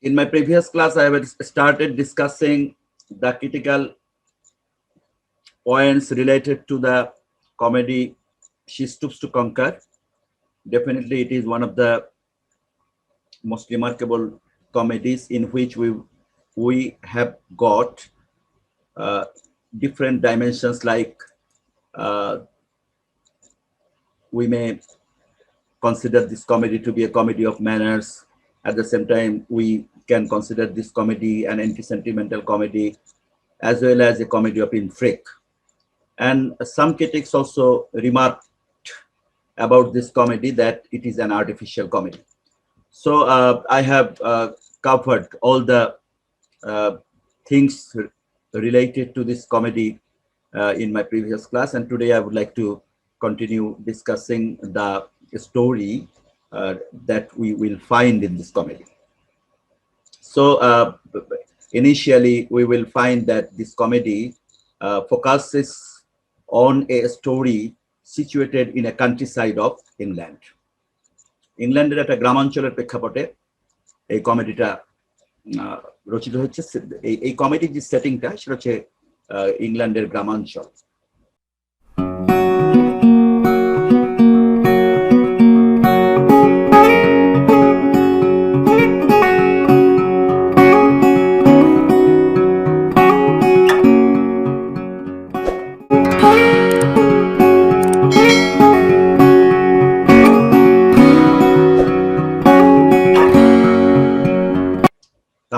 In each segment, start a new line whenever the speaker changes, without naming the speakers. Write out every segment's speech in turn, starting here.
In my previous class, I have started discussing the critical points related to the comedy She Stoops to Conquer. Definitely, it is one of the most remarkable comedies in which we have got uh, different dimensions, like uh, we may consider this comedy to be a comedy of manners. At the same time, we can consider this comedy an anti-sentimental comedy, as well as a comedy of intrigue. And some critics also remarked about this comedy that it is an artificial comedy. So I have covered all the uh, things related to this comedy in my previous class, and today I would like to continue discussing the story that we will find in this comedy. So initially, we will find that this comedy focuses on a story situated in a countryside of England. ইংল্যান্ডের একটা গ্রামাঞ্চলের প্রেক্ষাপটে এই কমেডিটা রচিত হচ্ছে। এই কমেডির যে সেটিংটা সেটা হচ্ছে ইংল্যান্ডের গ্রামাঞ্চল।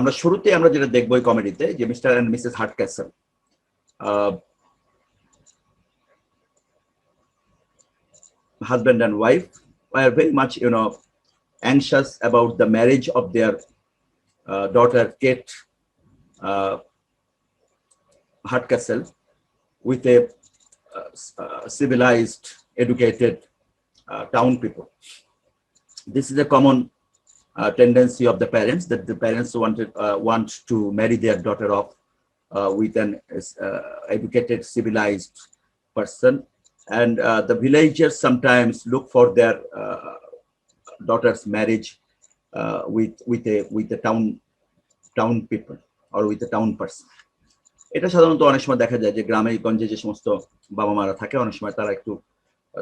আমরা শুরুতে আমরা যেটা দেখবো এই কমেডিতে, যে Mr and Mrs Hardcastle husband and wife were very much anxious about the marriage of their daughter Kate Hardcastle with a civilized, educated town people. This is a common tendency of the parents, that the parents want to marry their daughter off with an educated, civilized person, and the villagers sometimes look for their daughter's marriage with a town people or with a town person. এটা সাধারণত অনেক সময় দেখা যায় যে গ্রামে গঞ্জে যে সমস্ত বাবা মারা থাকে, অনেক সময় তারা একটু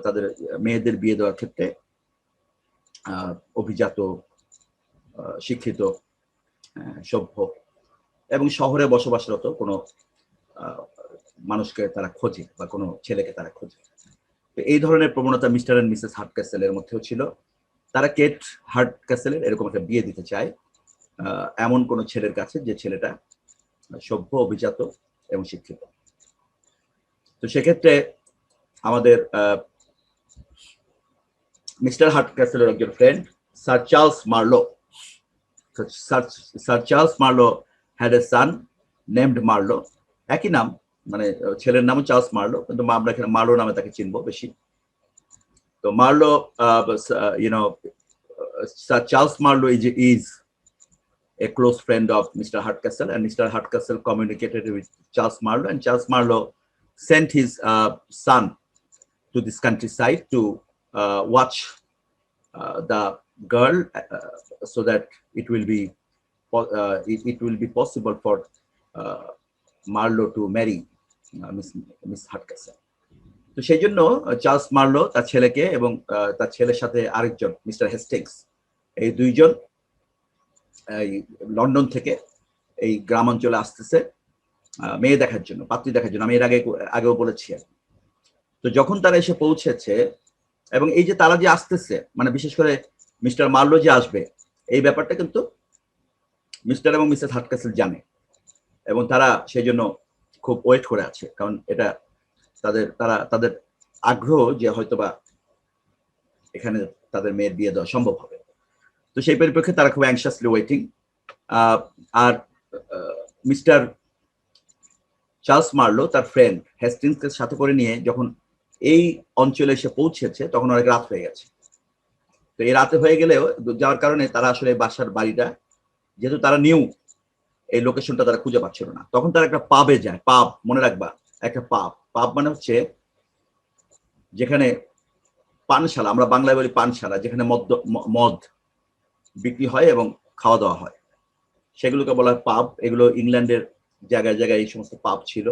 তাদের মেয়েদের বিয়ে দেওয়ার ক্ষেত্রে অভিজাত, শিক্ষিত, সভ্য এবং শহরে বসবাসরত কোনো মানুষকে তারা খোঁজে বা কোনো ছেলেকে তারা খোঁজে। তো এই ধরনের প্রবণতা মিস্টার এন্ড মিসেস হার্টক্যাসলের মধ্যেও ছিল। তারা কেট হার্টক্যাসলের এরকম একটা বিয়ে দিতে চায় এমন কোনো ছেলের কাছে যে ছেলেটা সভ্য, অভিজাত এবং শিক্ষিত। তো সেক্ষেত্রে আমাদের মিস্টার হার্টক্যাসলের একজন friend sir Charles Marlowe, Sir Charles Marlowe had a son named Marlowe. একই নাম, মানে ছেলের নামও চার্লস মার্লো, কিন্তু আমরা এখানে মার্লো নামে তাকে চিনবো বেশি। তো Marlowe, Sir Charles Marlowe is a close friend of Mr. Hardcastle, and Mr. Hardcastle communicated with Charles Marlowe, and Charles Marlowe sent his son to this countryside to watch the girl, so that it will be possible for Marlowe to marry Miss Hardcastle. তো সেই জন্য Charles Marlowe তার ছেলেকে এবং তার ছেলের সাথে আরেকজন মিস্টার হেস্টিংস, এই দুইজন লন্ডন থেকে এই গ্রামাঞ্চলে আসতেছে মেয়ে দেখার জন্য, পাত্রী দেখার জন্য। আমি এর আগেও বলেছি। তো যখন তারা এসে পৌঁছেছে, এবং এই যে তারা যে আসতেছে, মানে বিশেষ করে মিস্টার মার্লো যে আসবে, এই ব্যাপারটা কিন্তু মিস্টার এবং মিসেস হার্টক্যাসল জানে, এবং তারা সেই জন্য খুব ওয়েট করে আছে, কারণ এটা তাদের আগ্রহ যে হয়তোবা এখানে তাদের মেয়ের বিয়ে দেওয়া সম্ভব হবে। তো সেই পরিপ্রেক্ষিতে তারা খুব অ্যাংশাসলি ওয়েটিং। আর মিস্টার চার্লস মার্লো তার ফ্রেন্ড হেস্টিংসকে সাথে করে নিয়ে যখন এই অঞ্চলে এসে পৌঁছেছে, তখন অনেক রাত হয়ে গেছে। তো এই রাতে হয়ে গেলেও যাওয়ার কারণে তারা আসলে বাসার বাড়িটা, যেহেতু তারা নিউ, এই লোকেশনটা তারা খুঁজে পাচ্ছিল না। তখন তারা একটা পাবে যায়। পাব মনে রাখবা, একটা পাব মানে হচ্ছে যেখানে পানশালা, আমরা বাংলায় বলি পানশালা, যেখানে মদ বিক্রি হয় এবং খাওয়া দাওয়া হয়। সেগুলোকে বলা হয় পাব। এগুলো ইংল্যান্ডের জায়গায় জায়গায় এই সমস্ত পাব ছিল।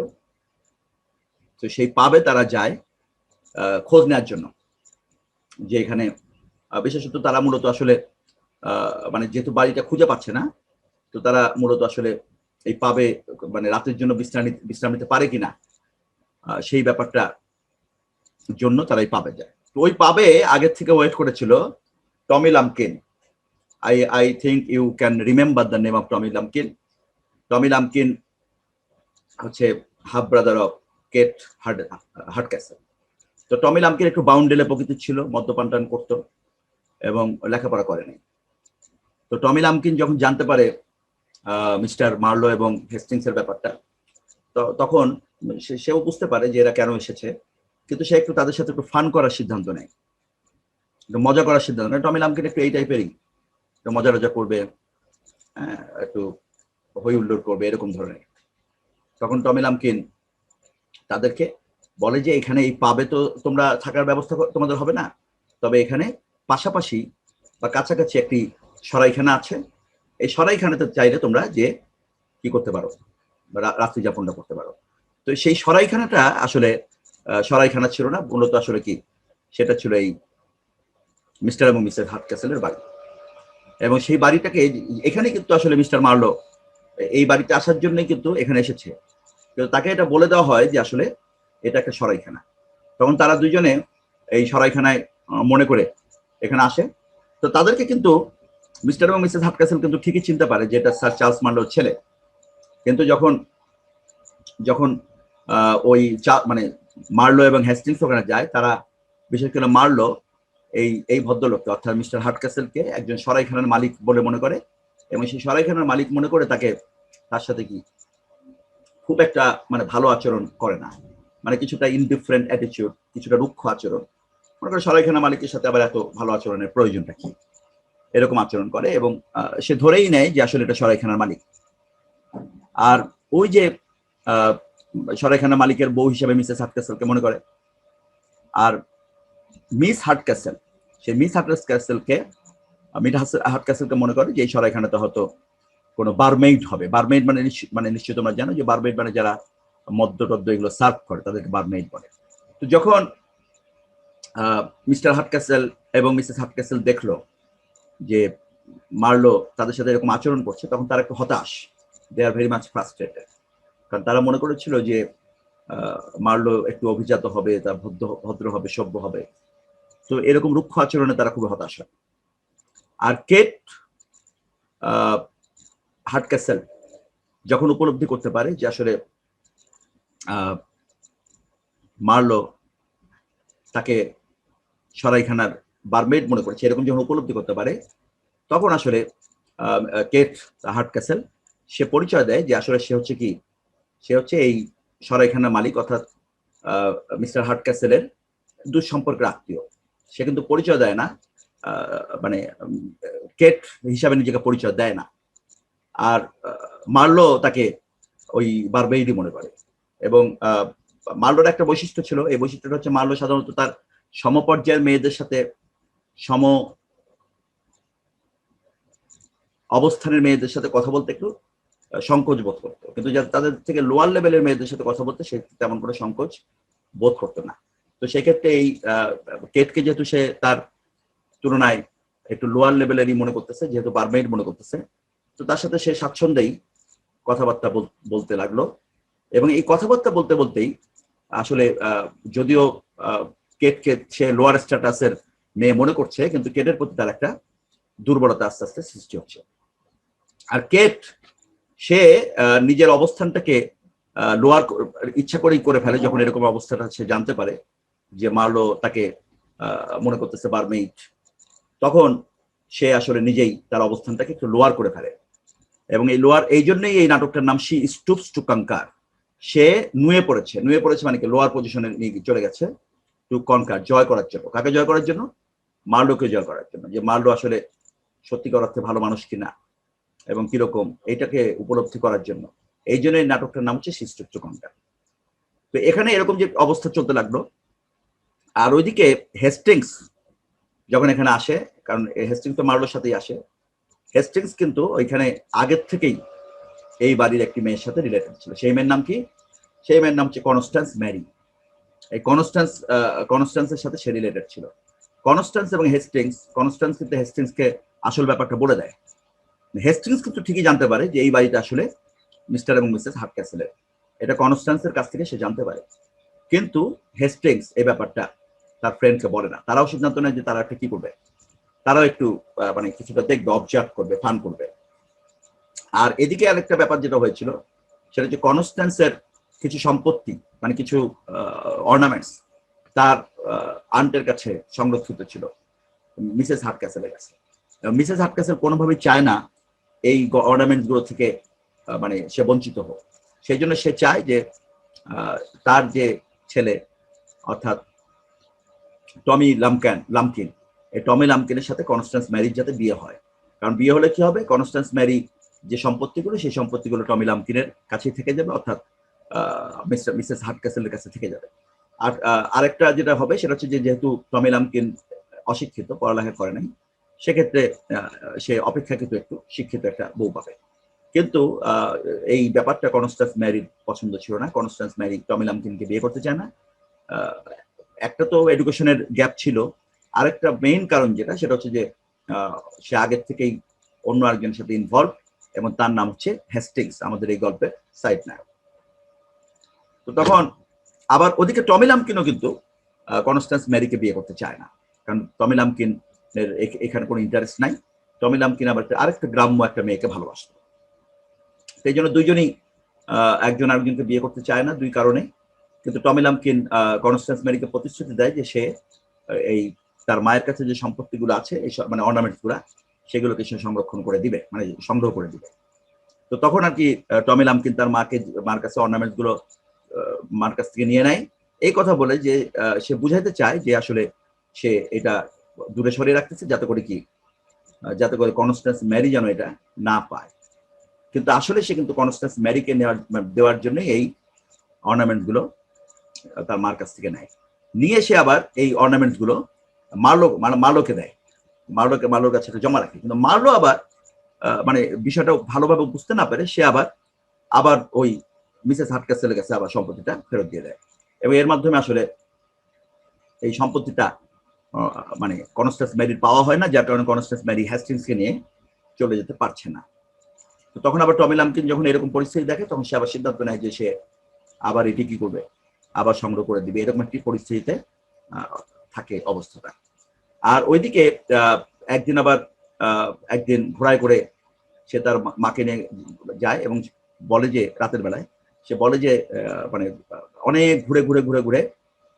তো সেই পাবে তারা যায় খোঁজ নেওয়ার জন্য, যে এখানে বিশেষত তারা মূলত আসলে মানে যেহেতু বাড়িটা খুঁজে পাচ্ছে না, তো তারা মূলত আসলে এই পাবে মানে রাতের জন্য বিশ্রাম নিতে পারে কিনা সেই ব্যাপারটা জন্য তারা এই পাবে যায়। তো ওই পাবে আগের থেকে ওয়েট করেছিল টমি লাম্পকিন। I think you can remember the name of Tommy Lumpkin. Tommy Lumpkin হচ্ছে হাফ ব্রাদার অফ কেট হার্ডক্যাসেল। তো টমি লাম্পকিন একটু বাউন্ডেলে প্রকৃতির ছিল, মদ্যপান টান করতো এবং লেখাপড়া করেনি। তো টমি লাম্পকিন যখন জানতে পারে মিস্টার মার্লো এবং হেস্টিংস এর ব্যাপারটা, তো তখন সেও বুঝতে পারে যে এরা কেন এসেছে, কিন্তু সে একটু তাদের সাথে একটু ফান করার সিদ্ধান্ত নেয়, একটু মজা করার সিদ্ধান্ত নেয়। টমি লাম্পকিন একটু এই টাইপেরই, একটু মজা টজা করবে, হ্যাঁ, একটু হই হুল্লোড় করবে এরকম ধরনের। তখন টমি লাম্পকিন তাদেরকে বলে যে এখানে এই পাবে তো তোমরা থাকার ব্যবস্থা তোমাদের হবে না, তবে এখানে পাশাপাশি বা কাছাকাছি একটি সরাইখানা আছে, এই সরাইখানাতে চাইলে তোমরা যে কি করতে পারো, রাত্রি যাপনটা করতে পারো। তো সেই সরাইখানাটা আসলে সরাইখানা ছিল না, মূলত আসলে কি সেটা ছিল এই মিস্টার এবং মিসেস হার্ডক্যাসেলের বাড়ি। এবং সেই বাড়িটাকে এখানে কিন্তু আসলে মিস্টার মার্লো এই বাড়িতে আসার জন্যই কিন্তু এখানে এসেছে, কিন্তু তাকে এটা বলে দেওয়া হয় যে আসলে এটা একটা সরাইখানা। তখন তারা দুইজনে এই সরাইখানায় মনে করে এখানে আসে। তো তাদেরকে কিন্তু মিস্টার এবং মিসেস হার্ডক্যাসেল কিন্তু ঠিকই চিনতে পারে যে এটা স্যার চার্লস মার্লোর ছেলে। কিন্তু যখন যখন ওই মানে মার্লো এবং হেস্টিংস ওখানে যায়, তারা বিশেষ করে মার্লো এই ভদ্রলোককে অর্থাৎ মিস্টার হার্ডক্যাসেলকে একজন সরাইখানার মালিক বলে মনে করে, এবং সেই সরাইখানার মালিক মনে করে তাকে তার সাথে কি খুব একটা মানে ভালো আচরণ করে না, মানে কিছুটা ইনডিফারেন্ট অ্যাটিটিউড, কিছুটা রুক্ষ আচরণ। মনে করে সরাইখানা মালিকের সাথে আবার এত ভালো আচরণের প্রয়োজনটা কি, এরকম আচরণ করে। এবং সে ধরেই নেয় যে আসলে এটা সরাইখানার মালিক। আর ওই যে সরাইখানা মালিকের বউ হিসেবে মিসেস হার্ডক্যাসেলকে মনে করে। আর মিস হার্ডক্যাসেল, সেই মিস হার্ডক্যাসেলকে হার্ডক্যাসেলকে মনে করে যে এই সরাইখানাতে হয়তো কোনো বারমেইড হবে। বারমেইড মানে নিশ্চয়ই তোমরা জানো যে বারমেইড মানে যারা মদ্য টদ্য এগুলো সার্ভ করে তাদেরকে বারমেইড বলে। তো যখন মিস্টার হার্ডক্যাসেল এবং মিসেস হার্ডক্যাসেল দেখলো যে মার্লো তাদের সাথে এরকম আচরণ করছে, তখন তারা একটু হতাশ, দে আর ভেরি মাচ ফ্রাস্ট্রেটেড। কারণ তারা মনে করেছিল যে মার্লো একটু অভিজাত হবে, তার ভদ্র হবে, সভ্য হবে। তো এরকম রুক্ষ আচরণে তারা খুব হতাশ হয়। আর কেট হার্ডক্যাসেল যখন উপলব্ধি করতে পারে যে আসলে মার্লো তাকে সরাইখানার বারমেইড মনে করেছে, এরকম যখন উপলব্ধি করতে পারে, তখন আসলে কেট হার্ডক্যাসেল সে পরিচয় দেয় যে আসলে সে হচ্ছে কি, সে হচ্ছে এই সরাইখানার মালিক অর্থাৎ মিস্টার হার্ডক্যাসেলের দুঃসম্পর্কের আত্মীয়। সে কিন্তু পরিচয় দেয় না, মানে কেট হিসাবে নিজেকে পরিচয় দেয় না। আর মার্লো তাকে ওই বারমেইডই মনে করে। এবং মার্লোর একটা বৈশিষ্ট্য ছিল, এই বৈশিষ্ট্যটা হচ্ছে মার্লো সাধারণত তার সমপর্যায়ের মেয়েদের সাথে, সম অবস্থানের মেয়েদের সাথে কথা বলতে একটু সংকোচ বোধ করতো, কিন্তু তাদের থেকে লোয়ার লেভেলের মেয়েদের সাথে কথা বলতে সে তেমন কোনো সংকোচ বোধ করতো না। তো সেক্ষেত্রে এই কেটকে যেহেতু সে তার তুলনায় একটু লোয়ার লেভেলেরই মনে করতেছে, যেহেতু বারমেইড মনে করতেছে, তো তার সাথে সে স্বাচ্ছন্দ্যেই কথাবার্তা বলতে লাগলো। এবং এই কথাবার্তা বলতে বলতেই আসলে যদিও কেটকে সে লোয়ার স্ট্যাটাসের মেয়ে মনে করছে, কিন্তু কেটের প্রতি তার একটা দুর্বলতা আস্তে আস্তে সৃষ্টি হচ্ছে। আর কেট সে নিজের অবস্থানটাকে লোয়ার ইচ্ছা করেই করে ফেলে যখন এরকম অবস্থাটা সে জানতে পারে যে মার্লো তাকে মনে করতেছে বারমেইড। তখন সে আসলে নিজেই তার অবস্থানটাকে একটু লোয়ার করে ফেলে। এবং এই লোয়ার, এই জন্যই এই নাটকটার নাম শি স্টুপস টু কনকার। সে নুয়ে পড়েছে, নুয়ে পড়েছে মানে কি লোয়ার পজিশনে নিয়ে চলে গেছে টু কনকার, জয় করার জন্য। কাকে জয় করার জন্য? মার্লোকে জয় করার জন্য, যে মার্লো আসলে সত্যিকার অর্থে ভালো মানুষ কিনা এবং কিরকম, এইটাকে উপলব্ধি করার জন্য। এই জন্য এই নাটকটার নাম হচ্ছে শি স্টুপস টু কনকার। তো এখানে এরকম যে অবস্থা চলতে লাগলো। আর ওইদিকে হেস্টিংস যখন এখানে আসে, কারণ হেস্টিংস তো মার্লোর সাথেই আসে, হেস্টিংস কিন্তু ওইখানে আগের থেকেই এই বাড়ির একটি মেয়ের সাথে রিলেটেড ছিল। সেই মেয়ের নাম কি? সেই মেয়ের নাম হচ্ছে কনস্ট্যান্স ম্যারি। এই কনস্ট্যান্সের সাথে সে রিলেটেড ছিল। কনস্ট্যান্স এবং হেস্টিংস, কনস্ট্যান্স কিন্তু হেস্টিংসকে আসল ব্যাপারটা বলে দেয়। হেস্টিংস কিন্তু ঠিকই জানতে পারে যে এই বাড়িটা আসলে মিস্টার এবং মিসেস হার্টক্যাসেলের, এটা কনস্ট্যান্সের কাছ থেকে সে জানতে পারে। কিন্তু হেস্টিংস এই ব্যাপারটা তার ফ্রেন্ডকে বলে না। তারাও সিদ্ধান্ত নেয় যে তারা একটা কি করবে, তারাও একটু মানে কিছুটা দেখবে, অবজার্ভ করবে, ফান করবে। আর এদিকে আরেকটা ব্যাপার যেটা হয়েছিল সেটা হচ্ছে কনস্ট্যান্সের কিছু সম্পত্তি, মানে কিছু অর্নামেন্টস তার আন্টের কাছে সংরক্ষিত ছিল মিসেস হার্টক্যাসেলের কাছে। মিসেস হার্টক্যাসেল কোনোভাবেই চায় না এই অর্নামেন্টস গুলো থেকে মানে সে বঞ্চিত হোক। সেই জন্য সে চায় যে তার যে ছেলে অর্থাৎ টমি লামকিন, এই টমি লামকিনের সাথে কনস্ট্যান্স ম্যারির যাতে বিয়ে হয়। কারণ বিয়ে হলে কি হবে, কনস্ট্যান্স ম্যারি যে সম্পত্তিগুলো, সেই সম্পত্তিগুলো টমি লামকিনের কাছেই থেকে যাবে, অর্থাৎ মিসেস হার্টক্যাসেলের কাছে থেকে যাবে। আর আরেকটা যেটা হবে সেটা হচ্ছে যে যেহেতু টমি লামকিন অশিক্ষিত, পড়ালেখা করে নাই, সেক্ষেত্রে সে অপেক্ষাকৃত একটু শিক্ষিত একটা বউ পাবে। কিন্তু এই ব্যাপারটা কনস্ট্যান্স ম্যারির পছন্দ ছিল না। কনস্ট্যান্স ম্যারি টমি লামকিনকে বিয়ে করতে চায় না। একটা তো এডুকেশনের গ্যাপ ছিল, আরেকটা মেইন কারণ যেটা সেটা হচ্ছে যে সে আগের থেকেই অন্য আরেকজনের সাথে ইনভলভ, এবং তার নাম হচ্ছে হেস্টিংস, আমাদের এই গল্পের সাইড নায়ক। তো তখন আবার ওদিকে টমি লামকিনও কিন্তু কনস্ট্যান্স ম্যারিকে বিয়ে করতে চায় না, কারণ টমি লামকিন এখানে কোনো ইন্টারেস্ট নাই। টমি লামকিন আবার আরেকটা গ্রাম্য একটা মেয়েকে ভালোবাসত। সেই জন্য দুইজনই একজন আরেকজনকে বিয়ে করতে চায় না, দুই কারণে। কিন্তু টমি লামকিন কনস্ট্যান্স ম্যারিকে প্রতিশ্রুতি দেয় যে সে এই তার মায়ের কাছে যে সম্পত্তিগুলো আছে, এই মানে অর্নামেন্টস গুলা, সেগুলোকে সে সংরক্ষণ করে দিবে, মানে সংগ্রহ করে দিবে। তো তখন আর কি টমি লামকিন তার মার কাছে অর্নামেন্টস গুলো মার কাছ থেকে নিয়ে নেয়, এই কথা বলে যে সে বুঝাইতে চায় যে আসলে সে এটা দূরে সরিয়ে রাখতেছে, যাতে করে কনস্ট্যান্স ম্যারি যেন এটা না পায়। কিন্তু আসলে সে কিন্তু কনস্ট্যান্স ম্যারিকে দেওয়ার জন্য এই অর্নামেন্ট গুলো তার মার কাছ থেকে নেয়। নিয়ে সে আবার এই অর্নামেন্টস গুলো মার্লোকে দেয়, মার্লোর কাছে জমা রাখে। কিন্তু মার্লো আবার মানে বিষয়টা ভালোভাবে বুঝতে না পারে, সে আবার ওই মিসেস হার্টক্যাসেলের কাছে আবার সম্পত্তিটা ফেরত দিয়ে দেয়, এবং এর মাধ্যমে আসলে এই সম্পত্তিটা মানে কনস্ট্যান্স ম্যারির পাওয়া হয় না, যার কারণে কনস্ট্যান্স ম্যারি হ্যাস্টিংসকে নিয়ে চলে যেতে পারছে না। তো তখন আবার টমি লামকিন যখন এরকম পরিস্থিতি দেখে, তখন সে আবার সিদ্ধান্ত নেয় যে সে আবার এটি কি করবে, আবার সংগ্রহ করে দিবে। এরকম একটি পরিস্থিতিতে থাকে অবস্থাটা। আর ওইদিকে একদিন ঘোড়ায় করে সে তার মাকে নিয়ে যায় এবং বলে যে রাতের বেলায় সে বলে যে মানে অনেক ঘুরে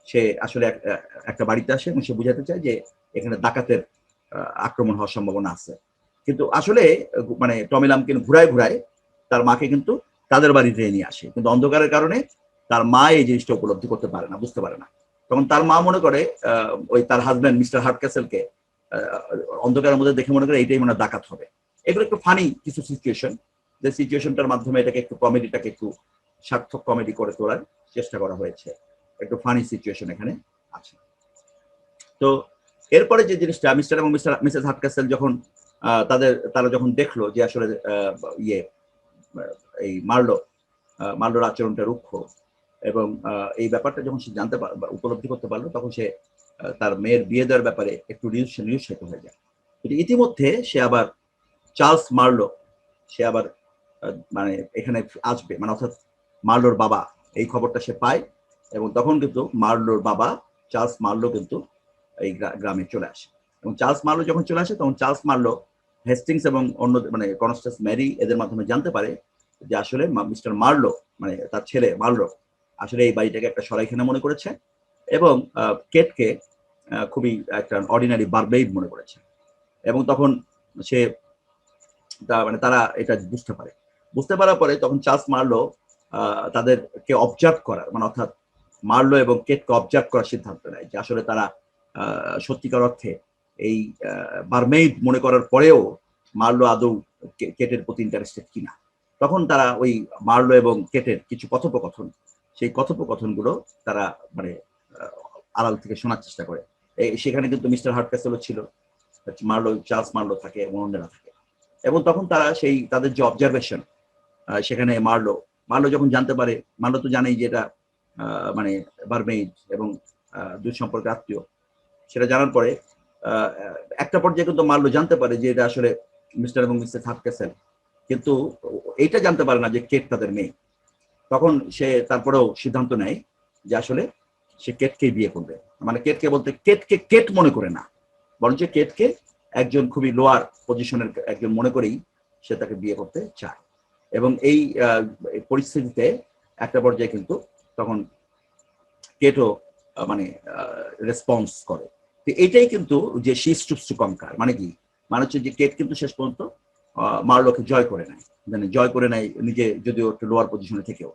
সে আসলে একটা বাড়িতে আসে এবং সে বুঝাতে চায় যে এখানে ডাকাতের আক্রমণ হওয়ার সম্ভাবনা আছে। কিন্তু আসলে মানে টমি লামকিন ঘুরায় তার মাকে কিন্তু তাদের বাড়িতে নিয়ে আসে, কিন্তু অন্ধকারের কারণে তার মা এই জিনিসটা উপলব্ধি করতে পারে না, বুঝতে পারে না। তখন তার মা মনে করে ওই তার হাজব্যান্ড মিস্টার হার্টক্যাসেলকে অন্ধকারের মধ্যে দেখে মনে করে এইটাই মনে ডাকাত হবে। এগুলো একটু ফানি কিছু সিচুয়েশন, যে সিচুয়েশনটার মাধ্যমে এটাকে একটু কমেডিটাকে একটু সার্থক কমেডি করে তোলার চেষ্টা করা হয়েছে, একটু ফানি সিচুয়েশন এখানে আছে। তো এরপরে যে জিনিসটা মিস্টার এবং মিসেস হার্টক্যাসেল যখন তারা যখন দেখলো যে আসলে এই মার্লোর আচরণটা রুক্ষ, এবং এই ব্যাপারটা যখন সে উপলব্ধি করতে পারলো, তখন সে তার মেয়ের বিয়ে দেওয়ার ব্যাপারে একটু নিরুৎসাহিত হয়ে যায়। ইতিমধ্যে সে আবার চার্লস মার্লো সে আবার মানে এখানে আসবে, মানে অর্থাৎ মার্লোর বাবা, এই খবরটা সে পায়, এবং তখন কিন্তু মার্লোর বাবা চার্লস মার্লো কিন্তু এই গ্রামে চলে আসে। এবং চার্লস মার্লো যখন চলে আসে, তখন চার্লস মার্লো হেস্টিংস এবং অন্য মানে কনস্ট্যান্স ম্যারি এদের মাধ্যমে জানতে পারে যে আসলে মিস্টার মার্লো মানে তার ছেলে মার্লো আসলে এই বাড়িটাকে একটা সরাইখানা মনে করেছে, এবং কেটকে খুবই একটা অর্ডিনারি বারবেইড মনে করেছে। এবং তখন সে মানে তারা এটা বুঝতে পারার পরে তখন চার্লস মার্লো তাদেরকে অবজার্ভ করার, মানে অর্থাৎ মার্লো এবং কেটকে অবজার্ভ করার সিদ্ধান্ত নেয় যে আসলে তারা সত্যিকার অর্থে এই বারমেইড মনে করার পরেও মার্লো আদৌ কেটের প্রতি ইন্টারেস্টেড কিনা। তখন তারা ওই মার্লো এবং কেটের কিছু কথোপকথন, সেই কথোপকথনগুলো তারা মানে আড়াল থেকে শোনার চেষ্টা করে। সেখানে কিন্তু মিস্টার হার্টক্যাসেলও ছিল, চার্লস মার্লো থাকে এবং অন্যরা থাকে। এবং তখন তারা সেই তাদের যে অবজারভেশন সেখানে মারলো যখন জানতে পারে, মারলো তো জানেই যে এটা মানে বার্মেইড এবং দুই সম্পর্কে আত্মীয়, সেটা জানার পরে একটা পর্যায়ে কিন্তু মারলো জানতে পারে যে এটা আসলে মিস্টার এবং মিসেস হাফকেসেল, কিন্তু এইটা জানতে পারে না যে কেট তাদের মেয়ে। তখন সে তারপরেও সিদ্ধান্ত নেয় যে আসলে সে কেটকে বিয়ে করবে। মানে কেটকে বলতে কেটকে কেট মনে করে না, বরঞ্চ কেটকে একজন খুবই লোয়ার পজিশনের একজন মনে করেই সে তাকে বিয়ে করতে চায়। এবং এই পরিস্থিতিতে একটা পর্যায়ে কিন্তু তখন কেটও মানে রেসপন্স করে। তো এটাই কিন্তু যে শি স্টুপস টু কনকার, মানে কি, মানে হচ্ছে যে কেট কিন্তু শেষ পর্যন্ত মার্লোকে জয় করে নেয়, মানে জয় করে নেয় নিজে, যদিও একটু লোয়ার পজিশনে থেকেও।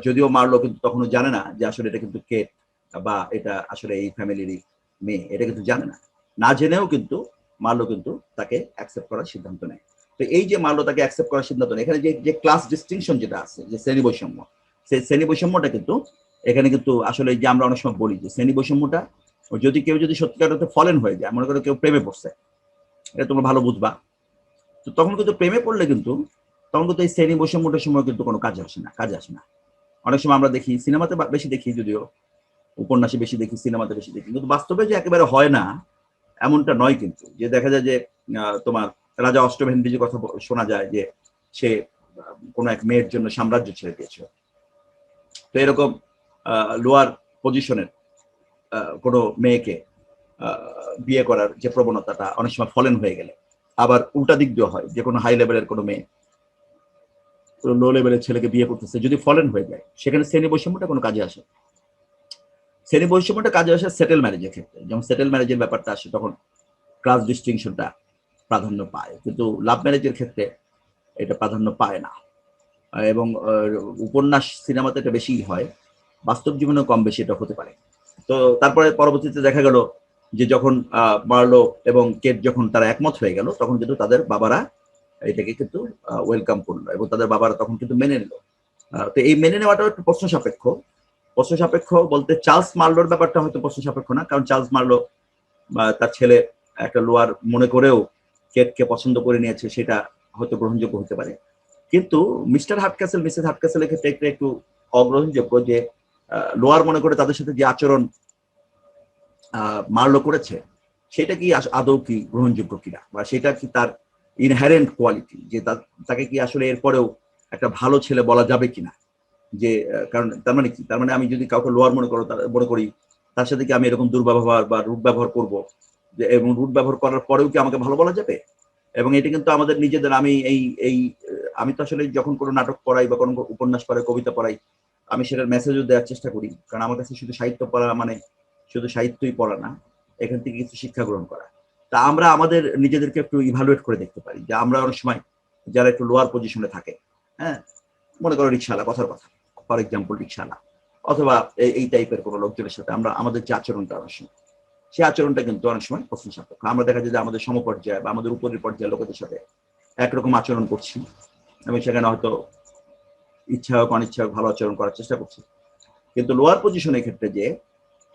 যদিও মার্লো কিন্তু তখনও জানে না যে আসলে এটা কিন্তু কেট বা এটা আসলে এই ফ্যামিলিরই মেয়ে, এটা কিন্তু জানে না। না জেনেও কিন্তু মার্লো কিন্তু তাকে অ্যাকসেপ্ট করার সিদ্ধান্ত নেয়। তো এই যে মার্লো তাকে অ্যাকসেপ্ট করার সিদ্ধান্ত নেয়, এখানে যে ক্লাস ডিস্টিংশন যেটা আছে, যে শ্রেণী বৈষম্য, সেই শ্রেণী বৈষম্যটা কিন্তু এখানে কিন্তু আসলে যে আমরা অনেক সময় বলি যে শ্রেণী বৈষম্যটা, যদি কেউ যদি সত্যিকার অর্থে ফলেন হয়ে যায়, মনে করো কেউ প্রেমে পড়ছে, এটা তোমরা ভালো বুঝবা, তো তখন কিন্তু প্রেমে পড়লে কিন্তু তখন কিন্তু এই শ্রেণী বৈষম্যটার সময় কিন্তু কোনো কাজে আসে না। অনেক সময় আমরা দেখি, সিনেমাতে বেশি দেখি, যদিও উপন্যাসে বেশি দেখি, সিনেমাতে বেশি দেখি, কিন্তু বাস্তবে যে একেবারে হয় না এমনটা নয় কিন্তু। যে দেখা যায় যে তোমার রাজা অষ্টভেন্দ্রীর কথা শোনা যায় যে সে কোনো এক মেয়ের জন্য সাম্রাজ্য ছেড়ে দিয়েছে। তো এরকম লোয়ার পজিশনের কোনো মেয়েকে বিয়ে করার যে প্রবণতাটা অনেক সময় ফলেন হয়ে গেলে, আবার উল্টা দিক দিয়ে হয়, যে কোনো হাই লেভেলের কোনো মেয়ে লো লেভেলের ছেলেকে বিয়ে করতেছে, যদি ফলেন হয়ে যায়, সেখানে শ্রেণী বৈষম্যটা কোনো কাজে আসে। শ্রেণী বৈষম্যটা কাজে আসে সেটেল ম্যারেজের ক্ষেত্রে। যখন সেটেল ম্যারেজের ব্যাপারটা আসে তখন ক্লাস ডিস্টিংশনটা প্রাধান্য পায়, কিন্তু লাভ ম্যারেজের ক্ষেত্রে এটা প্রাধান্য পায় না। এবং উপন্যাস সিনেমাতে এটা বেশি হয়, বাস্তব জীবনেও কম বেশি এটা হতে পারে। তো তারপরে পরবর্তীতে দেখা গেল যে যখন মার্লো এবং কেট যখন তারা একমত হয়ে গেল, তখন কিন্তু তাদের বাবারা এটাকে কিন্তু ওয়েলকাম করলো এবং তাদের বাবারা তখন কিন্তু মেনে নিল। তো এই মেনে নেওয়াটা একটু প্রশ্ন সাপেক্ষ বলতে চার্লস মার্লোর ব্যাপারটা হয়তো প্রশ্ন সাপেক্ষ না, কারণ চার্লস মার্লো তার ছেলে একটা লোয়ার মনে করেও কেটকে পছন্দ করে নিয়েছে, সেটা হয়তো গ্রহণযোগ্য হতে পারে। কিন্তু মিস্টার হার্টক্যাসেল মিসেস হার্টক্যাসেলের ক্ষেত্রে একটু অগ্রহণযোগ্য, যে লোয়ার মনে করে তাদের সাথে যে আচরণ মার্লো করেছে, সেটা কি আদৌ কি গ্রহণযোগ্য কিনা, বা সেটা কি তার ইনহেরেন্ট কোয়ালিটি, যে তাকে কি আসলে এরপরেও একটা ভালো ছেলে বলা যাবে কিনা। যে কারণ তার মানে কি, তার মানে আমি যদি কাউকে লোয়ার মনে করি, তার সাথে কি আমি এরকম দুর্ব্যবহার বা রুট ব্যবহার করব, যে এবং রুট ব্যবহার করার পরেও কি আমাকে ভালো বলা যাবে। এবং এটা কিন্তু আমাদের নিজেদের, আমি তো আসলে যখন কোনো নাটক পড়াই বা কোনো উপন্যাস পড়াই, কবিতা পড়াই, আমি সেটার মেসেজও দেওয়ার চেষ্টা করি, কারণ আমার কাছে শুধু সাহিত্য পড়া মানে শুধু সাহিত্যই পড়া না, এখান থেকে কিছু শিক্ষা গ্রহণ করা। তা আমরা আমাদের নিজেদেরকে একটু ইভালুয়েট করে দেখতে পারি, যে আমরা অনেক সময় যারা একটু লোয়ার পজিশনে থাকে, হ্যাঁ, মনে করো রিক্সাওয়ালা, কথার কথা, ফর এক্সাম্পল রিক্সাওয়ালা, অথবা এই টাইপের কোনো লোকজনের সাথে আমাদের যে আচরণটা অনেক সময়, সেই আচরণটা কিন্তু অনেক সময় প্রশ্ন সাপেক্ষ। আমরা দেখা যায় যে আমাদের সমপর্যায়ে বা আমাদের উপরের পর্যায়ের লোকেদের সাথে একরকম আচরণ করছি, এবং সেখানে হয়তো ইচ্ছা হোক অনিচ্ছা হোক ভালো আচরণ করার চেষ্টা করছি, কিন্তু লোয়ার পজিশনের ক্ষেত্রে যে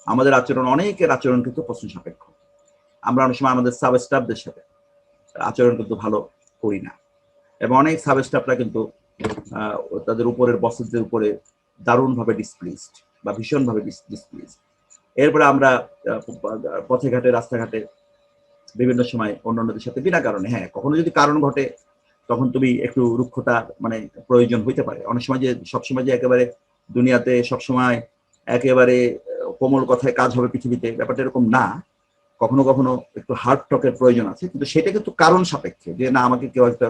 আমাদের আচরণ, অনেকের আচরণ কিন্তু প্রশ্ন সাপেক্ষ। আমরা অনেক সময় আমাদের সাব স্টাফদের সাথে আচরণ কিন্তু ভালো করি না, এবং অনেক সাব স্টাফরা কিন্তু তাদের উপরের বসদের উপরে দারুণভাবে ডিসপ্লিসড বা ভীষণভাবে ডিসপ্লিসড। এরপরে আমরা পথে ঘাটে, রাস্তাঘাটে বিভিন্ন সময় অন্যান্যদের সাথে বিনা কারণে, হ্যাঁ, কখনো যদি কারণ ঘটে তখন তুমি একটু রুক্ষতা মানে প্রয়োজন হইতে পারে। অনেক সময় যে সবসময় যে একেবারে দুনিয়াতে সবসময় একেবারে কোমল কথায় কাজ হবে পৃথিবীতে, ব্যাপারটা এরকম না। কখনো কখনো একটু হার্ড টকের প্রয়োজন আছে, কিন্তু সেটা কিন্তু কারণ সাপেক্ষে। যে না, আমাকে কেউ একটা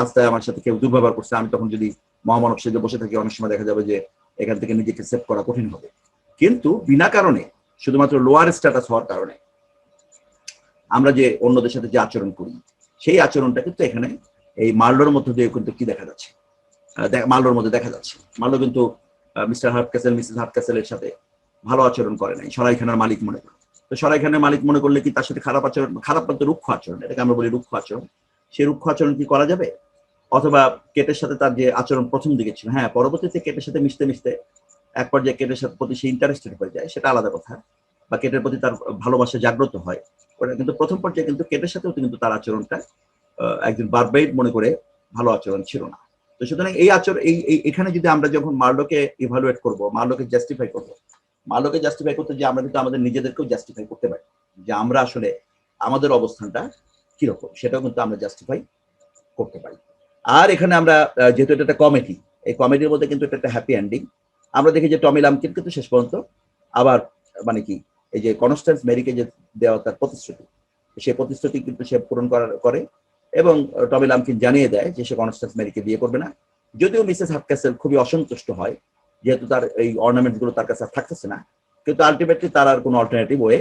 রাস্তায় আমার সাথে কেউ দুর্ব্যবহার করছে, আমি তখন যদি মহামানব সেজে বসে থাকি, অনেক সময় দেখা যাবে যে এখান থেকে নিজেকে সেভ করা কঠিন হবে। কিন্তু বিনা কারণে, শুধুমাত্র লোয়ার স্ট্যাটাস হওয়ার কারণে আমরা যে অন্যদের সাথে যে আচরণ করি, সেই আচরণটা কিন্তু এখানে এই মার্লোর মধ্য দিয়ে কিন্তু কি দেখা যাচ্ছে, মার্লোর মধ্যে দেখা যাচ্ছে। মার্লো কিন্তু মিস্টার হার্টক্যাসেল মিসেস হার্টক্যাসেলের সাথে ভালো আচরণ করে নাই, সরাইখানার মালিক মনে করে। তো সরাইখানার মালিক মনে করলে কি তার সাথে খারাপ আচরণ, খারাপ বলতে রুক্ষ আচরণ, এটাকে আমরা বলি রুক্ষ আচরণ, সেই রুক্ষ আচরণ কি করা যাবে? অথবা কেটের সাথে তার যে আচরণ প্রথম দিকে ছিল, হ্যাঁ, পরবর্তীতে কেটের সাথে মিশতে মিশতে এক পর্যায়ে কেটের সাথে প্রতি সে ইন্টারেস্টেড হয়ে যায়, সেটা আলাদা কথা, বা কেটের প্রতি তার ভালোবাসা জাগ্রত হয় ওটা, কিন্তু প্রথম পর্যায়ে কিন্তু কেটের সাথেও কিন্তু তার আচরণটা একজন বারবাইট মনে করে ভালো আচরণ ছিল না। তো সুতরাং এই আচরণ এখানে যদি আমরা যখন মার্লোকে ইভালুয়েট করব, মার্লোকে জাস্টিফাই করব, মার্লোকে জাস্টিফাই করতে যে আমরা কিন্তু আমাদের নিজেদেরকেও জাস্টিফাই করতে পারি যে আমরা আসলে আমাদের অবস্থানটা কিরকম, সেটাও কিন্তু আমরা জাস্টিফাই করতে পারি। আর এখানে আমরা যেহেতু এটা একটা কমেডি, এই কমেডির মধ্যে কিন্তু এটা একটা হ্যাপি এন্ডিং। আমরা দেখি যে টমি লামকিন কিন্তু শেষ পর্যন্ত আবার মানে কি এই যে কনস্ট্যান্স মেরিকে যে দেওয়া তার প্রতিশ্রুতি, সেই প্রতিশ্রুতি কিন্তু সে পূরণ করে এবং টমি লামকিন জানিয়ে দেয় যে সে কনস্ট্যান্স মেরিকে বিয়ে করবে না। যদিও মিসেস হাডক্যাসল খুবই অসন্তুষ্ট হয় যেহেতু তার এই অর্নামেন্টস গুলো তার কাছে থাকতেছে না, কিন্তু আলটিমেটলি তার আর কোনো অল্টারনেটিভ ওয়ে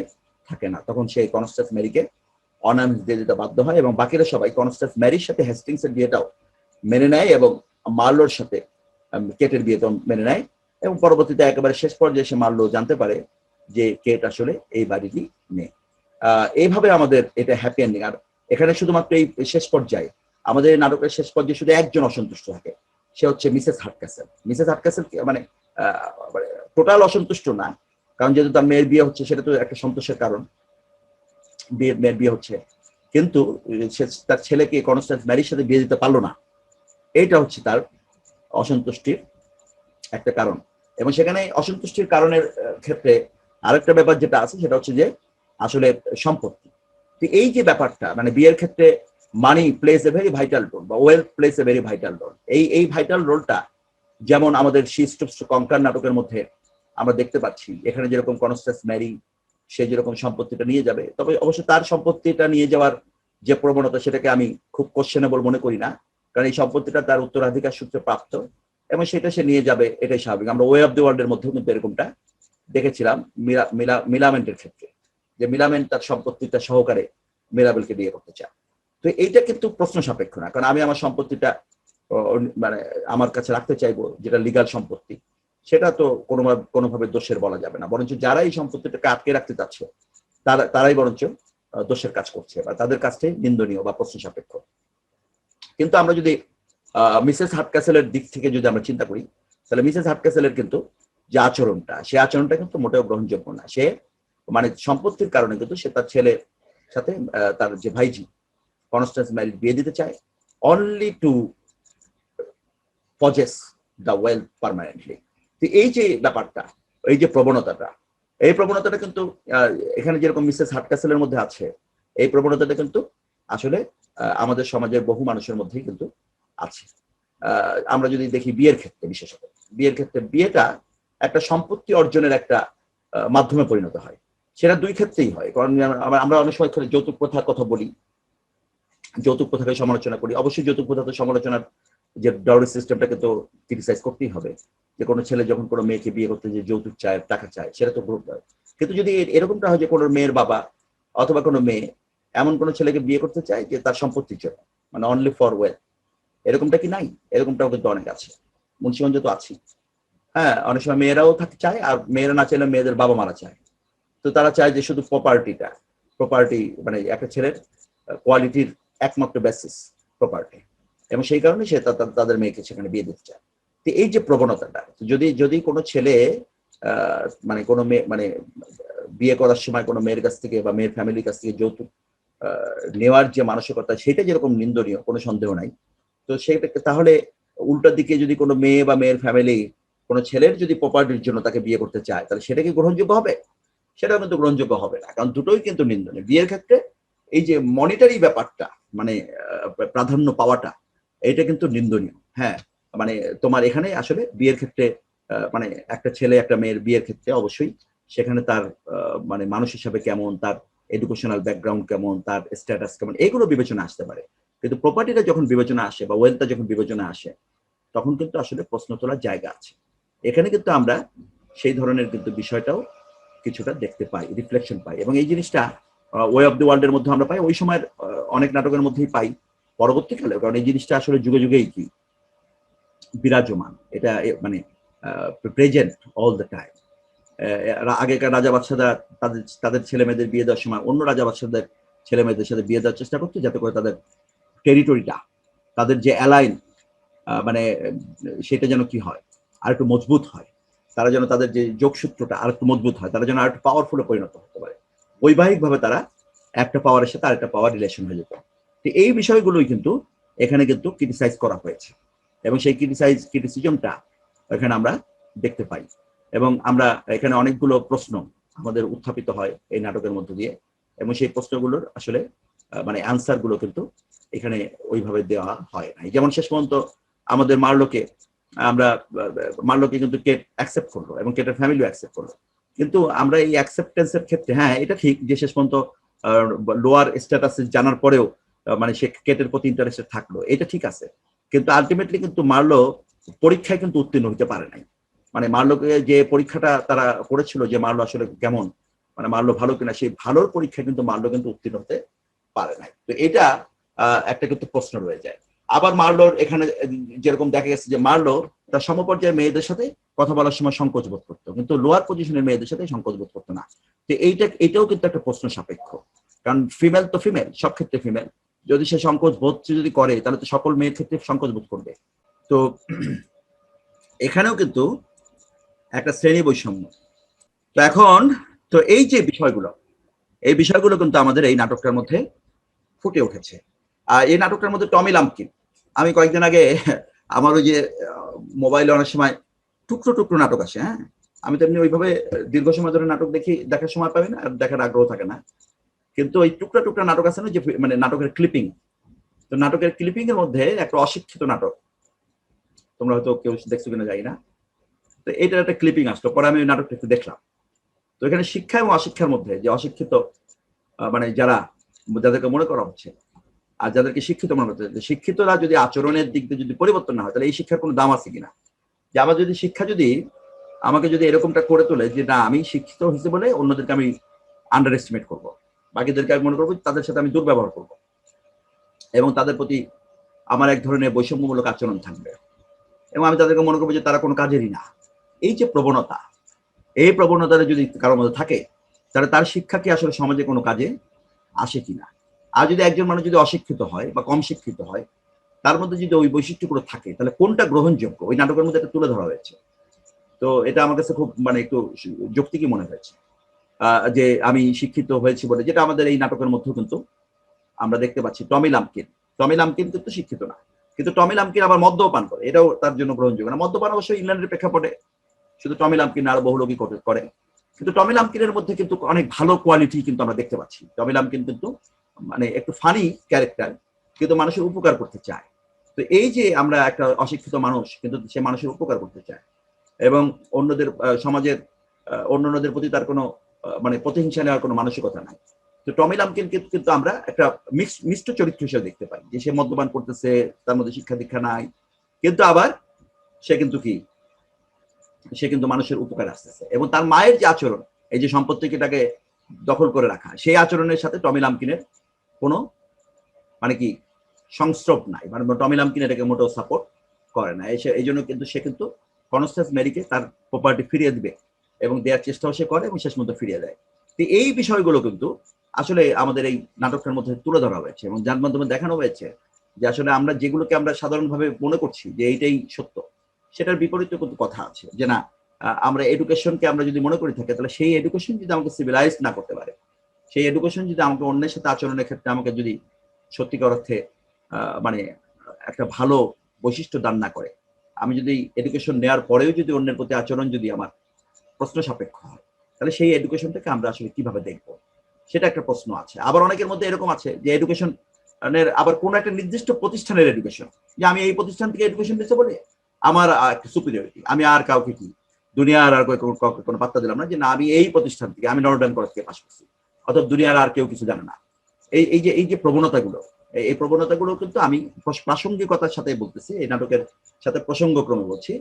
থাকে না, তখন সেই কনস্ট্যান্স মেরিকে অর্নামেন্টস দিয়ে দিতে বাধ্য হয় এবং বাকিরা সবাই কনস্ট্যান্স মেরির সাথে হেস্টিংসের বিয়েটাও মেনে নেয় এবং মার্লোর সাথে কেটের বিয়েটাও মেনে নেয় এবং পরবর্তীতে একেবারে শেষ পর্যায়ে সে মার্লো জানতে পারে যে কেট আসলে এই বাড়িরই মেয়ে। এইভাবে আমাদের এটা হ্যাপি এন্ডিং। আর এখানে শুধুমাত্র এই শেষ পর্যায়ে আমাদের নাটকের শেষ পর্যায়ে শুধু একজন অসন্তুষ্ট থাকে, সে হচ্ছে মিসেস হাডক্যাসল। মিসেস হাডক্যাসল মানে টোটাল অসন্তুষ্ট না, কারণ যেহেতু তার মেয়ের বিয়ে হচ্ছে সেটা তো একটা সন্তোষের কারণ, মেয়ের বিয়ে হচ্ছে, কিন্তু সে তার ছেলেকে কনস্ট্যান্স ম্যারির সাথে বিয়ে দিতে পারলো না, এইটা হচ্ছে তার অসন্তুষ্টির একটা কারণ। এবং সেখানে অসন্তুষ্টির কারণের ক্ষেত্রে আরেকটা ব্যাপার যেটা আছে সেটা হচ্ছে যে আসলে সম্পত্তি। তো এই যে ব্যাপারটা মানে বিয়ের ক্ষেত্রে money plays a very vital role বা wealth plays a very vital role. এই ভাইটাল রোলটা যেমন আমাদের শি স্টুপস টু কনকার নাটকের মধ্যে আমরা দেখতে পাচ্ছি, এখানে যেরকম কনস্ট্যান্স ম্যারি সে যেরকম সম্পত্তিটা নিয়ে যাবে, তবে অবশ্য তার সম্পত্তিটা নিয়ে যাওয়ার যে প্রবণতা সেটাকে আমি খুব কোশ্চেনেবল মনে করি না, কারণ এই সম্পত্তিটা তার উত্তরাধিকার সূত্রে প্রাপ্ত এবং সেটা সে নিয়ে যাবে, এটাই স্বাভাবিক। আমরা ওয়ে অফ দ্য ওয়ার্ল্ডের মধ্যেও কিন্তু এরকমটা দেখেছিলাম মিলামেন্টের ক্ষেত্রে, যে মিলামেন্ট তার সম্পত্তিটা সহকারে মিরাবেলকে বিয়ে করতে চায়। তো এইটা কিন্তু প্রশ্ন সাপেক্ষ না, কারণ আমি আমার সম্পত্তিটা মানে আমার কাছে রাখতে চাইবো যেটা লিগাল সম্পত্তি, সেটা তো কোনোভাবে দোষের বলা যাবে না, বরঞ্চ যারা এই সম্পত্তিটাকে আটকে রাখতে চাচ্ছে তারাই বরঞ্চ দোষের কাজ করছে বা তাদের কাজটাই নিন্দনীয় বা প্রশ্ন সাপেক্ষ। কিন্তু আমরা যদি মিসেস হাডক্যাসলের দিক থেকে যদি আমরা চিন্তা করি, তাহলে মিসেস হাডক্যাসলের কিন্তু যে আচরণটা, সে আচরণটা কিন্তু মোটেও গ্রহণযোগ্য না। সে মানে সম্পত্তির কারণে কিন্তু সে তার ছেলের সাথে তার যে ভাইজি কনস্ট্যান্স ম্যারির বিয়ে দিতে চায় only to possess the wealth permanently. তো এই যে ব্যাপারটা, এই যে প্রবণতাটা, এই প্রবণতাটা কিন্তু এখানে যেরকম মিসেস হাডক্যাসলের মধ্যে আছে, এই প্রবণতাটা কিন্তু আসলে আমাদের সমাজের বহু মানুষের মধ্যেই কিন্তু আছে। আমরা যদি দেখি বিয়ের ক্ষেত্রে, বিশেষত বিয়ের ক্ষেত্রে বিয়েটা একটা সম্পত্তি অর্জনের একটা মাধ্যমে পরিণত হয়, সেটা দুই ক্ষেত্রেই হয়। কারণ আমরা অনেক সময় যৌতুক প্রথার কথা বলি, যৌতুক প্রথাকে সমালোচনা করি, অবশ্যই যৌতুক প্রথা তো সমালোচনার যে ডাউরি সিস্টেমটাকে তো ক্রিটিসাইজ করতেই হবে, যে কোনো ছেলে যখন কোনো মেয়েকে বিয়ে করতে যে যৌতুক চায়, টাকা চায়, সেটা তো গ্রহণ করে। কিন্তু যদি এরকমটা হয় যে কোনো মেয়ের বাবা অথবা কোনো মেয়ে এমন কোনো ছেলেকে বিয়ে করতে চায় যে তার সম্পত্তির জন্য, মানে অনলি ফর ওয়েলথ, এরকমটা কি নাই? এরকমটাও কিন্তু অনেক আছে, মুন্সিগঞ্জে তো আছি। হ্যাঁ, অনেক সময় মেয়েরাও থাকতে চায়, আর মেয়েরা না চাইলে মেয়েদের বাবা মারা চায়। তো তারা চায় যে শুধু প্রপার্টি মানে একটা ছেলের কোয়ালিটির একমাত্র বেসিস প্রপার্টি, এবং সেই কারণে সে তাদের মেয়েকে সেখানে বিয়ে দিতে চায়। তো এই যে প্রবণতাটা, যদি কোনো ছেলে মানে কোনো মেয়ে মানে বিয়ে করার সময় কোনো মেয়ের কাছ থেকে বা মেয়ের ফ্যামিলির কাছ থেকে যৌতুক নেওয়ার যে মানসিকতা, সেটা যেরকম নিন্দনীয়, কোনো সন্দেহ নাই। তো সেটাকে তাহলে উল্টা দিকে যদি কোনো মেয়ে বা মেয়ের ফ্যামিলি কোনো ছেলের যদি প্রপার্টির জন্য তাকে বিয়ে করতে চায়, তাহলে সেটা কি গ্রহণযোগ্য হবে? সেটাও কিন্তু গ্রহণযোগ্য হবে না, কারণ দুটোই কিন্তু নিন্দনীয়। বিয়ের ক্ষেত্রে এই যে মনিটারি ব্যাপারটা, মানে প্রাধান্য পাওয়াটা, এটা কিন্তু নিন্দনীয়। হ্যাঁ, মানে তোমার এখানে আসলে বিয়ের ক্ষেত্রে মানে একটা ছেলে একটা মেয়ের বিয়ের ক্ষেত্রে অবশ্যই সেখানে তার মানে মানুষ হিসাবে কেমন, তার এডুকেশনাল ব্যাকগ্রাউন্ড কেমন, তার স্ট্যাটাস কেমন, এগুলো বিবেচনা আসতে পারে। কিন্তু প্রপার্টিটা যখন বিবেচনা আসে বা ওয়েলথটা যখন বিবেচনা আসে, তখন কিন্তু আসলে প্রশ্ন তোলার জায়গা আছে। এখানে কিন্তু আমরা সেই ধরনের কিন্তু বিষয়টাও কিছুটা দেখতে পাই, রিফ্লেকশন পাই, এবং এই জিনিসটা ওয়ে অফ দ্য ওয়ার্ল্ডের মধ্যে আমরা পাই, ওই সময়ের অনেক নাটকের মধ্যেই পাই, পরবর্তীকালে, কারণ এই জিনিসটা আসলে যুগে যুগেই কি বিরাজমান, এটা মানে প্রেজেন্ট অল দ্য টাইম। আগেকার রাজা বাদশাহরা তাদের ছেলে মেয়েদের বিয়ে দেওয়ার সময় অন্য রাজা বাদশাহদের ছেলে মেয়েদের সাথে বিয়ে দেওয়ার চেষ্টা করতো, যাতে করে তাদের টেরিটরিটা, তাদের যে অ্যালাইন মানে সেটা যেন কি হয়, আর একটু মজবুত হয়, তারা যেন তাদের যে যোগসূত্রটা আর একটু মজবুত হয়, তারা যেন আর একটু পাওয়ারফুলে পরিণত হতে পারে। বৈবাহিকভাবে তারা একটা পাওয়ারের সাথে আরেকটা পাওয়ার রিলেশন হয়ে যেত। তো এই বিষয়গুলোই কিন্তু এখানে কিন্তু ক্রিটিসাইজ করা হয়েছে, এবং সেই ক্রিটিসিজমটা এখানে আমরা দেখতে পাই, এবং আমরা এখানে অনেকগুলো প্রশ্ন আমাদের উত্থাপিত হয় এই নাটকের মধ্যে দিয়ে, এবং সেই প্রশ্নগুলোর আসলে মানে অ্যান্সার গুলো কিন্তু এখানে ওইভাবে দেওয়া হয় নাই। যেমন শেষ পর্যন্ত আমাদের মার্লোকে কিন্তু কেট অ্যাকসেপ্ট করলো এবং কেটের ফ্যামিলিও অ্যাকসেপ্ট করলো, কিন্তু আমরা এই অ্যাকসেপ্টেন্সের ক্ষেত্রে হ্যাঁ এটা ঠিক যে শেষ পর্যন্ত লোয়ার স্ট্যাটাস জানার পরেও মানে সে কেটের প্রতি ইন্টারেস্টেড থাকলো, এটা ঠিক আছে, কিন্তু আলটিমেটলি কিন্তু মার্লো পরীক্ষায় কিন্তু উত্তীর্ণ হতে পারে নাই। মানে মার্লোকে যে পরীক্ষাটা তারা করেছিল যে মার্লো আসলে কেমন, মানে মার্লো ভালো কিনা, সেই ভালোর পরীক্ষায় কিন্তু মার্লো কিন্তু উত্তীর্ণ হতে পারে নাই। তো এটা একটা কিন্তু প্রশ্ন রয়ে যায়। আবার মার্লোর এখানে যেরকম দেখা গেছে যে মার্লো তার সমপর্যায়ের মেয়েদের সাথে কথা বলার সময় সংকোচ বোধ করতো, কিন্তু লোয়ার পজিশনের মেয়েদের সাথে সংকোচ বোধ করতো না। তো এটাও কিন্তু একটা প্রশ্ন সাপেক্ষ, কারণ ফিমেল তো ফিমেল, সব ক্ষেত্রে ফিমেল, যদি সে সংকোচ বোধ যদি করে তাহলে তো সকল মেয়ের ক্ষেত্রে সংকোচ বোধ করবে। তো এখানেও কিন্তু একটা শ্রেণী বৈষম্য। তো এখন তো এই যে বিষয়গুলো, এই বিষয়গুলো কিন্তু আমাদের এই নাটকটার মধ্যে ফুটে উঠেছে। আর এই নাটকটার মধ্যে টমি লাম্পকিন, আমি কয়েকদিন আগে আমার ওই যে মোবাইলে অনেক সময় টুকরো টুকরো নাটক আসে, হ্যাঁ আমি তো এমনি ওইভাবে দীর্ঘ সময় ধরে নাটক দেখার সময় পাই না, আর দেখার আগ্রহ থাকে না, কিন্তু ওই টুকরা টুকরা নাটক আছে না যে মানে নাটকের ক্লিপিং, তো নাটকের ক্লিপিং এর মধ্যে একটা অশিক্ষিত নাটক, তোমরা হয়তো কেউ দেখছো কিনা জানি না, তো এটার একটা ক্লিপিং আসলো, পরে আমি ওই নাটকটা একটু দেখলাম। তো এখানে শিক্ষা এবং অশিক্ষার মধ্যে যে অশিক্ষিত মানে যাদেরকে মনে করা হচ্ছে আর যাদেরকে শিক্ষিত মনে করতে, শিক্ষিতরা যদি আচরণের দিক দিয়ে যদি পরিবর্তন না হয় তাহলে এই শিক্ষার কোনো দাম আছে কিনা। যে আমার যদি শিক্ষা আমাকে যদি এরকমটা করে তোলে যে না আমি শিক্ষিত হয়েছে বলে অন্যদেরকে আমি আন্ডার এস্টিমেট করবো, বাকিদেরকে আমি মনে করবো তাদের সাথে আমি দুর্ব্যবহার করবো এবং তাদের প্রতি আমার এক ধরনের বৈষম্যমূলক আচরণ থাকবে, এবং আমি তাদেরকে মনে করবো যে তারা কোনো কাজেরই না। এই যে প্রবণতা, এই প্রবণতাটা যদি কারোর মধ্যে থাকে তাহলে তার শিক্ষা কি আসলে সমাজে কোনো কাজে আসে কিনা। আর যদি একজন মানুষ যদি অশিক্ষিত হয় বা কম শিক্ষিত হয়, তার মধ্যে যদি ওই বৈশিষ্ট্যগুলো থাকে তাহলে কোনটা গ্রহণযোগ্য, ওই নাটকের মধ্যে এটা তুলে ধরা হয়েছে। তো এটা আমার কাছে খুব মানে একটু যৌক্তিকই মনে হয়েছে, যে আমি শিক্ষিত হয়েছি বলে, যেটা আমাদের এই নাটকের মধ্যেও কিন্তু আমরা দেখতে পাচ্ছি। টমি লাম্পকিন কিন্তু শিক্ষিত না, কিন্তু টমি লাম্পকিন আবার মদ্যপান করে, এটাও তার জন্য গ্রহণযোগ্য না। মদ্যপান অবশ্যই ইংল্যান্ডের প্রেক্ষাপটে শুধু টমি লাম্পকিন আরো বহু লোকই করে, কিন্তু টমি লাম্পকিনের মধ্যে কিন্তু অনেক ভালো কোয়ালিটি কিন্তু আমরা দেখতে পাচ্ছি। টমি লাম্পকিন কিন্তু মানে একটু ফানি ক্যারেক্টার, কিন্তু মানুষের উপকার করতে চায়। তো এই যে আমরা একটা অশিক্ষিত মানুষ কিন্তু সে মানুষের উপকার করতে চায় এবং অন্যদের সমাজের অন্যদের প্রতি তার কোনো মানে প্রতিহিংসা নেওয়ার কোনো মানসিকতা নাই। তো টমি লাম্পকিন কিন্তু আমরা একটা মিষ্ট চরিত্র হিসেবে দেখতে পাই, যে সে মদ্যপান করতেছে, তার মধ্যে শিক্ষা দীক্ষা নাই, কিন্তু আবার সে কিন্তু মানুষের উপকার আসতেছে, এবং তার মায়ের যে আচরণ, এই যে সম্পত্তিকে তাকে দখল করে রাখা, সেই আচরণের সাথে টমি লাম্পকিনের কোনো মানে কি সংস্রব নাই, মানে টমি লাম্পকিন এটাকে মোটেও সাপোর্ট করে না। এই জন্য কিন্তু সে কিন্তু কনস্ট্যান্স মেরিকে তার প্রপার্টি ফিরিয়ে দিবে এবং দেওয়ার চেষ্টাও সে করে এবং শেষ মতো ফিরিয়ে দেয়। তো এই বিষয়গুলো কিন্তু আসলে আমাদের এই নাটকটার মধ্যে তুলে ধরা হয়েছে এবং যার মাধ্যমে দেখানো হয়েছে যে আসলে আমরা যেগুলোকে আমরা সাধারণভাবে মনে করছি যে এইটাই সত্য, সেটার বিপরীতে কিন্তু কথা আছে, যে না আমরা এডুকেশনকে আমরা যদি মনে করে থাকি তাহলে সেই এডুকেশন যদি আমাকে সিভিলাইজ না করতে পারে, সেই এডুকেশন যদি আমাকে অন্যের সাথে আচরণের ক্ষেত্রে আমাকে যদি সত্যিকার অর্থে মানে একটা ভালো বৈশিষ্ট্য দান না করে, আমি যদি এডুকেশন নেওয়ার পরেও যদি অন্যের প্রতি আচরণ যদি আমার প্রশ্ন সাপেক্ষ হয়, তাহলে সেই এডুকেশনটাকে আমরা আসলে কিভাবে দেখবো, সেটা একটা প্রশ্ন আছে। আবার অনেকের মধ্যে এরকম আছে যে এডুকেশন আবার কোন একটা নির্দিষ্ট প্রতিষ্ঠানের এডুকেশন, যে আমি এই প্রতিষ্ঠান থেকে এডুকেশন দিতে বলে আমার সুপিরিয়রিটি, আমি আর কাউকে কি দুনিয়ার আর কোনো পাত্তা দিলাম না, যে না আমি এই প্রতিষ্ঠান থেকে, আমি নর্ডার্ন কলেজ থেকে পাশ করছি, অথবা দুনিয়ার আর কেউ কিছু জানে না। এই যে প্রবণতাগুলো, এই প্রবণতাগুলো কিন্তু আমি প্রাসঙ্গিকতার সাথে বলতেছি, এই নাটকের সাথে প্রসঙ্গক্রমে বলছি,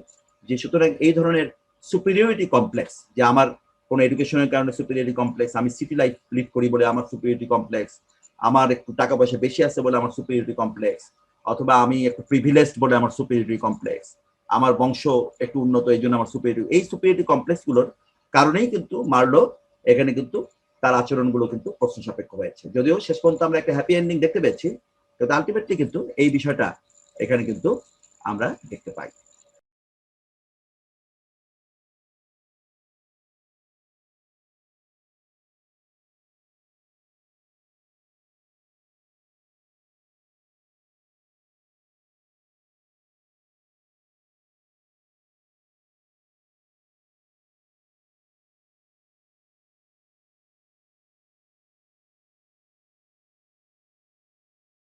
যে সুতরাং এই ধরনের সুপিরিয়রিটি কমপ্লেক্স, যে আমার কোনো এডুকেশনের কারণে সুপিরিয়রিটি কমপ্লেক্স, আমি সিটি লাইফ লিড করি বলে আমার সুপিরিয়রিটি কমপ্লেক্স, আমার একটু টাকা পয়সা বেশি আছে বলে আমার সুপিরিয়রিটি কমপ্লেক্স, অথবা আমি একটু প্রিভিলেজড বলে আমার সুপিরিয়রিটি কমপ্লেক্স, আমার বংশ একটু উন্নত এই জন্য আমার সুপিরিয়রিটি, এই সুপিরিয়রিটি কমপ্লেক্স গুলোর কারণেই কিন্তু মার্লো এখানে কিন্তু তার আচরণগুলো কিন্তু প্রশ্ন সাপেক্ষ হয়েছে। যদিও শেষ পর্যন্ত আমরা একটা হ্যাপি এন্ডিং দেখতে পেয়েছি, কিন্তু আলটিমেটলি কিন্তু এই বিষয়টা এখানে কিন্তু আমরা দেখতে পাই।